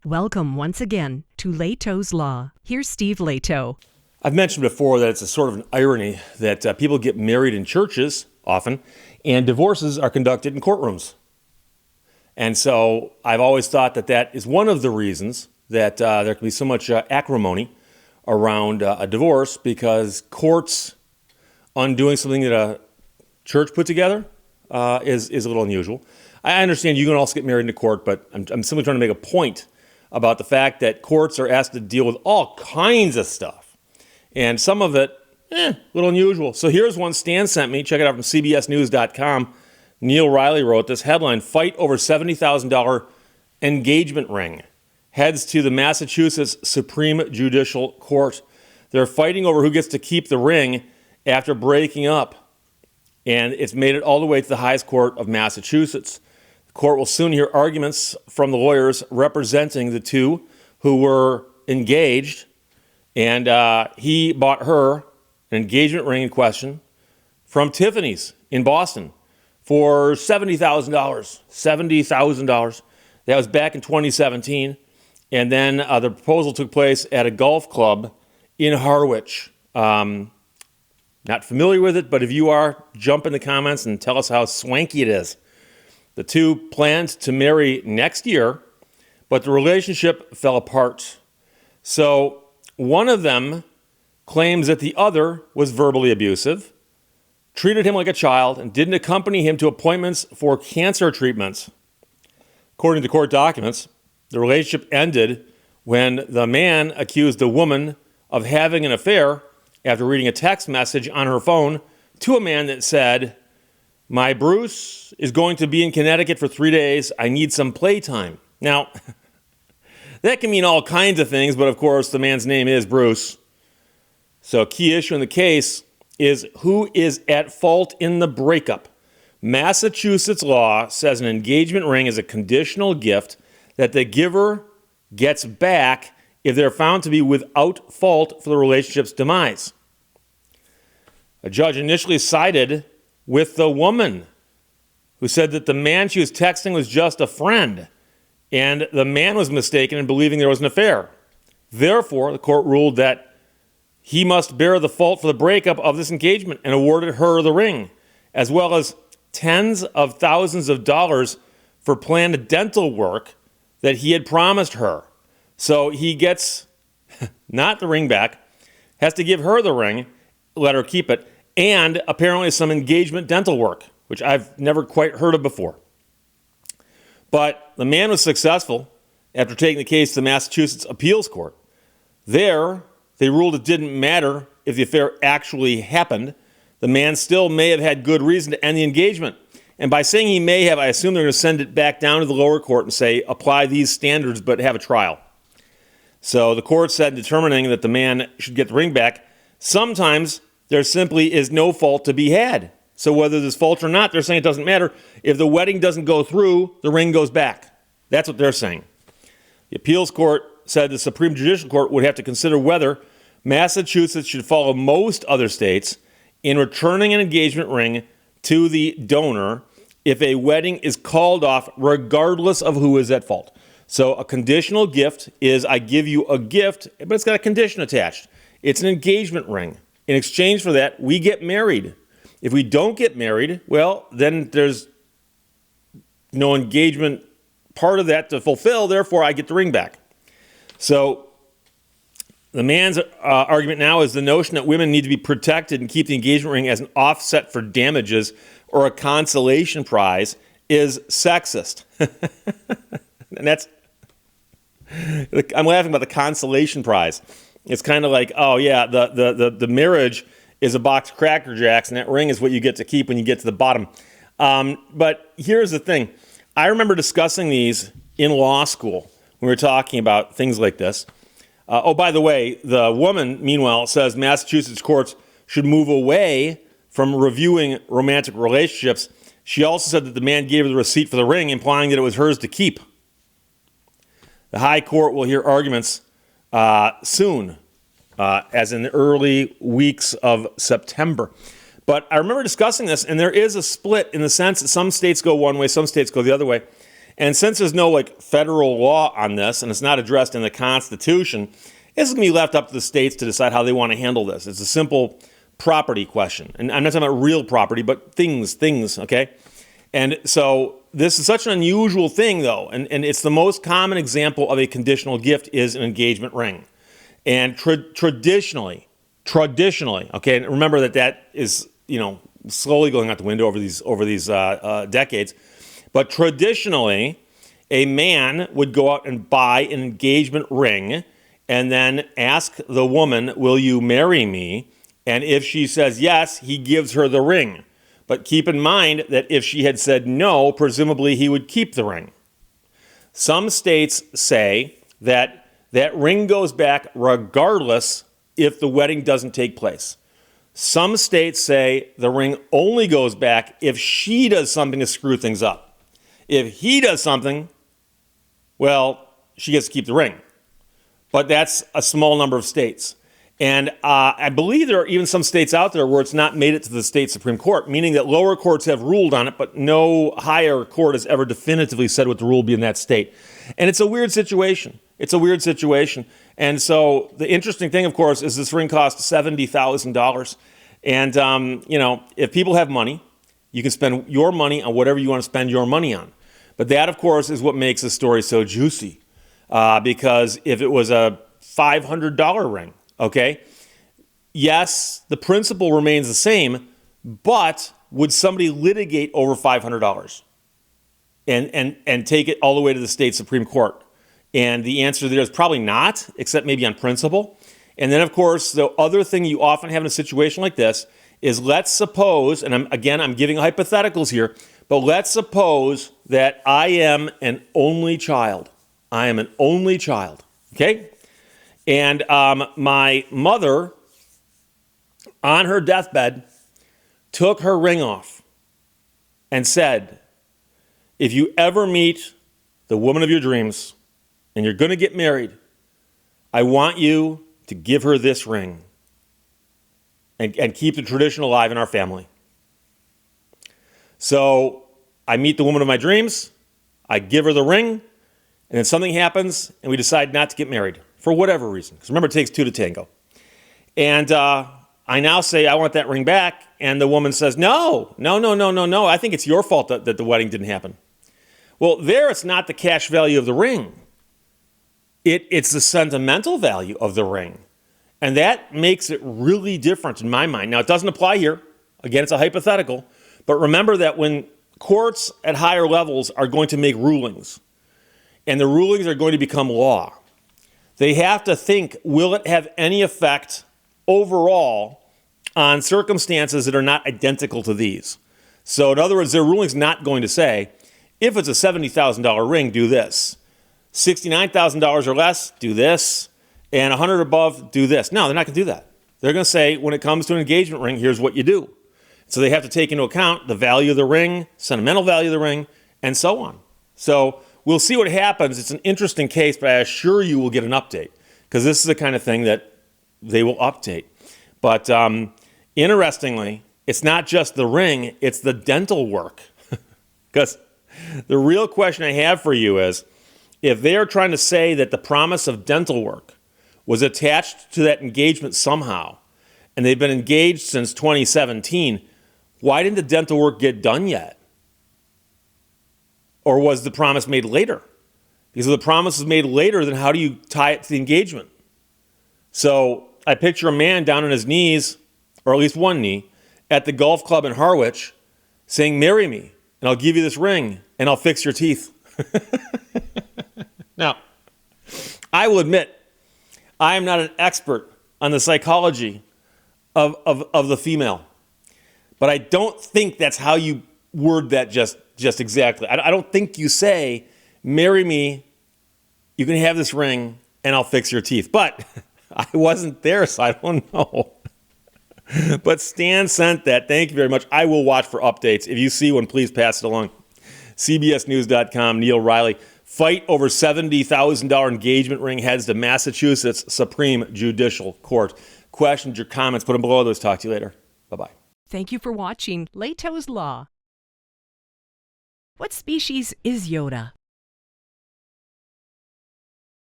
Welcome once again to Lehto's Law. Here's Steve Lehto. I've mentioned before that it's a sort of an irony that people get married in churches often, and divorces are conducted in courtrooms. And so I've always thought that that is one of the reasons that there can be so much acrimony around a divorce, because courts undoing something that a church put together is a little unusual. I understand you can also get married in court, but I'm simply trying to make a point about the fact that courts are asked to deal with all kinds of stuff. And some of it, a little unusual. So here's one Stan sent me. Check it out from CBSNews.com. Neil Riley wrote this headline: Fight over $70,000 engagement ring. Heads to the Massachusetts Supreme Judicial Court. They're fighting over who gets to keep the ring after breaking up. And it's made it all the way to the highest court of Massachusetts. The court will soon hear arguments from the lawyers representing the two who were engaged. And he bought her an engagement ring in question from Tiffany's in Boston for $70,000. $70,000. That was back in 2017. And then the proposal took place at a golf club in Harwich. Not familiar with it, but if you are, jump in the comments and tell us how swanky it is. The two planned to marry next year, but the relationship fell apart. So one of them claims that the other was verbally abusive, treated him like a child, and didn't accompany him to appointments for cancer treatments. According to court documents, the relationship ended when the man accused the woman of having an affair after reading a text message on her phone to a man that said, "My Bruce is going to be in Connecticut for 3 days. I need some playtime." Now, that can mean all kinds of things, but of course the man's name is Bruce. So a key issue in the case is who is at fault in the breakup. Massachusetts law says an engagement ring is a conditional gift that the giver gets back if they're found to be without fault for the relationship's demise. A judge initially sided with the woman, who said that the man she was texting was just a friend, and the man was mistaken in believing there was an affair. Therefore, the court ruled that he must bear the fault for the breakup of this engagement and awarded her the ring, as well as tens of thousands of dollars for planned dental work that he had promised her. So he gets not the ring back, has to give her the ring, let her keep it, and apparently some engagement dental work, which I've never quite heard of before. But the man was successful after taking the case to the Massachusetts Appeals Court. There, they ruled it didn't matter if the affair actually happened. The man still may have had good reason to end the engagement. And by saying he may have, I assume they're going to send it back down to the lower court and say, apply these standards, but have a trial. So the court said, determining that the man should get the ring back, sometimes there simply is no fault to be had. So whether there's fault or not, they're saying it doesn't matter. If the wedding doesn't go through, the ring goes back. That's what they're saying. The appeals court said the Supreme Judicial Court would have to consider whether Massachusetts should follow most other states in returning an engagement ring to the donor if a wedding is called off regardless of who is at fault. So a conditional gift is I give you a gift, but it's got a condition attached. It's an engagement ring. In exchange for that, we get married. If we don't get married, well, then there's no engagement part of that to fulfill. Therefore, I get the ring back. So the man's argument now is the notion that women need to be protected and keep the engagement ring as an offset for damages or a consolation prize is sexist. And that's, I'm laughing about the consolation prize. It's kind of like, oh yeah, the marriage is a box of Cracker Jacks, and that ring is what you get to keep when you get to the bottom. But here's the thing. I remember discussing these in law school when we were talking about things like this. Oh, by the way, the woman, meanwhile, says Massachusetts courts should move away from reviewing romantic relationships. She also said that the man gave her the receipt for the ring, implying that it was hers to keep. The high court will hear arguments soon, as in the early weeks of September. But I remember discussing this, and there is a split in the sense that some states go one way, some states go the other way. And since there's no federal law on this and it's not addressed in the Constitution, this is going to be left up to the states to decide how they want to handle this. It's a simple property question. And I'm not talking about real property, but things, okay? And so this is such an unusual thing, though, and it's the most common example of a conditional gift is an engagement ring. And traditionally, okay, and remember that is, slowly going out the window over these decades, but traditionally, a man would go out and buy an engagement ring and then ask the woman, will you marry me? And if she says yes, he gives her the ring. But keep in mind that if she had said no, presumably he would keep the ring. Some states say that ring goes back regardless if the wedding doesn't take place. Some states say the ring only goes back if she does something to screw things up. If he does something, well, she gets to keep the ring. But that's a small number of states. And I believe there are even some states out there where it's not made it to the state Supreme Court, meaning that lower courts have ruled on it, but no higher court has ever definitively said what the rule will be in that state. And it's a weird situation. And so the interesting thing, of course, is this ring costs $70,000. And, if people have money, you can spend your money on whatever you want to spend your money on. But that, of course, is what makes the story so juicy. Because if it was a $500 ring, okay, yes, the principle remains the same, but would somebody litigate over $500 and take it all the way to the state Supreme Court? And the answer there is probably not, except maybe on principle. And then, of course, the other thing you often have in a situation like this is, let's suppose, and I'm giving hypotheticals here, but let's suppose that I am an only child. Okay? And my mother, on her deathbed, took her ring off and said, if you ever meet the woman of your dreams and you're going to get married, I want you to give her this ring and keep the tradition alive in our family. So I meet the woman of my dreams, I give her the ring, and then something happens and we decide not to get married for whatever reason. Because remember, it takes two to tango. And I now say, I want that ring back. And the woman says, no. I think it's your fault that the wedding didn't happen. Well, there it's not the cash value of the ring. It's the sentimental value of the ring. And that makes it really different in my mind. Now, it doesn't apply here. Again, it's a hypothetical. But remember that when courts at higher levels are going to make rulings, and the rulings are going to become law, they have to think, will it have any effect overall on circumstances that are not identical to these? So in other words, their ruling's not going to say, if it's a $70,000 ring, do this. $69,000 or less, do this. And $100 above, do this. No, they're not going to do that. They're going to say, when it comes to an engagement ring, here's what you do. So they have to take into account the value of the ring, sentimental value of the ring, and so on. So we'll see what happens. It's an interesting case, but I assure you we'll get an update, because this is the kind of thing that they will update. But interestingly, it's not just the ring, it's the dental work. Because the real question I have for you is, if they are trying to say that the promise of dental work was attached to that engagement somehow, and they've been engaged since 2017, why didn't the dental work get done yet? Or was the promise made later? Because if the promise was made later, then how do you tie it to the engagement? So I picture a man down on his knees, or at least one knee, at the golf club in Harwich, saying, marry me, and I'll give you this ring, and I'll fix your teeth. Now, I will admit, I am not an expert on the psychology of the female, but I don't think that's how you word that just exactly. I don't think you say, marry me, you can have this ring, and I'll fix your teeth. But I wasn't there, so I don't know. But Stan sent that. Thank you very much. I will watch for updates. If you see one, please pass it along. CBSNews.com, Neil Riley. Fight over $70,000 engagement ring heads to Massachusetts Supreme Judicial Court. Questions or comments, put them below those. Talk to you later. Bye-bye. Thank you for watching Lehto's Law. What species is Yoda?